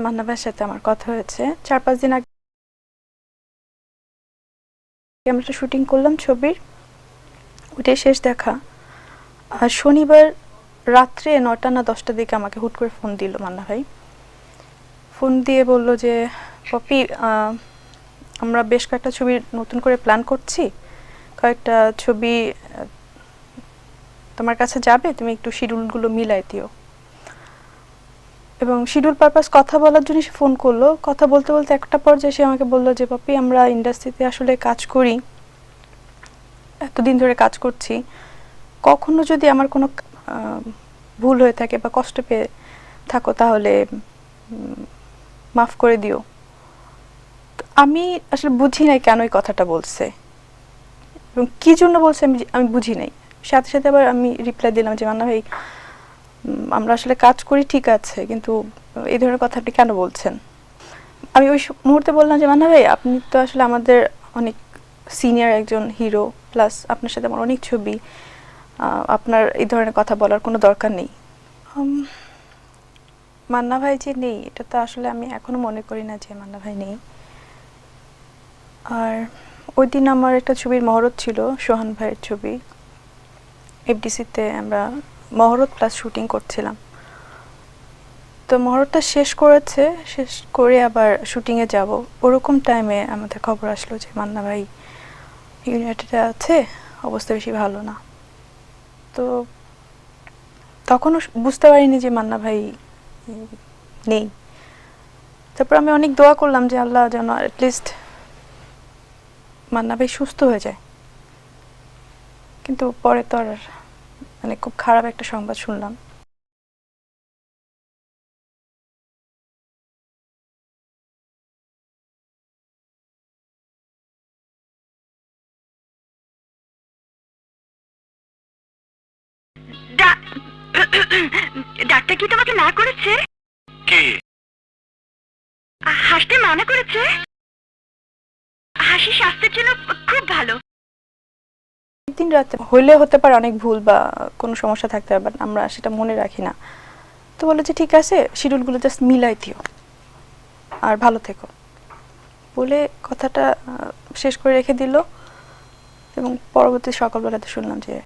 মান্না ভাইয়ের সাথে আমার কথা হয়েছে 4-5 দিন আগে। আমরা একটা শুটিং করলাম ছবির, ওইটাই শেষ দেখা। আর শনিবার রাত্রে 9টা না 10টার দিকে আমাকে হুট করে ফোন দিল মান্না ভাই। ফোন দিয়ে বলল যে পপি, আমরা বেশ কয়েকটা ছবি নতুন করে প্ল্যান করছি, কয়েকটা ছবি তোমার কাছে যাবে, তুমি একটু শিডিউলগুলো মিলাই দিও। এবং শিডিউল পারপাস কথা বলার জন্য সে ফোন করলো। কথা বলতে বলতে একটা পর্যায়ে সে আমাকে বললো যে পপি, আমরা ইন্ডাস্ট্রিতে আসলে কাজ করি, এতদিন ধরে কাজ করছি, কখনো যদি আমার কোনো ভুল হয়ে থাকে বা কষ্ট পেয়ে থাকো তাহলে মাফ করে দিও। আমি আসলে বুঝি নাই কেন এই কথাটা বলছে এবং কি জন্য বলছে আমি বুঝি নাই। সাথে সাথে আবার আমি রিপ্লাই দিলাম যে মান্না ভাই, আমরা আসলে কাজ করি ঠিক আছে, কিন্তু এই ধরনের কথা আপনি কেন বলছেন। আমি ওই মুহূর্তে বললাম যে মান্না ভাই, আপনি তো আসলে আমাদের অনেক সিনিয়র একজন হিরো, প্লাস আপনার সাথে আমার অনেক ছবি, আপনার এই ধরনের কথা বলার কোনো দরকার নেই। মান্না ভাই যে নেই এটা তো আসলে আমি এখনো মনে করি না যে মান্না ভাই নেই। আর ওই দিন আমার একটা ছবির মহরত ছিল, সোহান ভাইয়ের ছবি, এফডিসিতে আমরা মহরত প্লাস শুটিং করছিলাম। তো মহরতটা শেষ করেছে, শেষ করে আবার শুটিংয়ে যাব, ওরকম টাইমে আমাদের খবর আসলো যে মান্না ভাই ইউনাইটেডে আছে, অবস্থা বেশি ভালো না। তো তখনও বুঝতে পারিনি যে মান্না ভাই নেই। তারপর আমি অনেক দোয়া করলাম যে আল্লাহ যেন অ্যাটলিস্ট মান্না ভাই সুস্থ হয়ে যায়। কিন্তু পরে তো আর মানে খুব খারাপ একটা সংবাদ শুনলাম। ডাক্তার কি তোমাকে না করেছে? কে? হাসতে মানা করেছে? হাসি স্বাস্থ্যের জন্য খুব ভালো। একদিন রাতে হইলে হতে পারে অনেক ভুল বা কোনো সমস্যা থাকতে পারে, বাট আমরা সেটা মনে রাখি না। তো বলে যে ঠিক আছে, শিডিউলগুলো জাস্ট মিলাই দিও আর ভালো থেকো বলে কথাটা শেষ করে রেখে দিল। এবং পরবর্তী সকালবেলাতে শুনলাম যে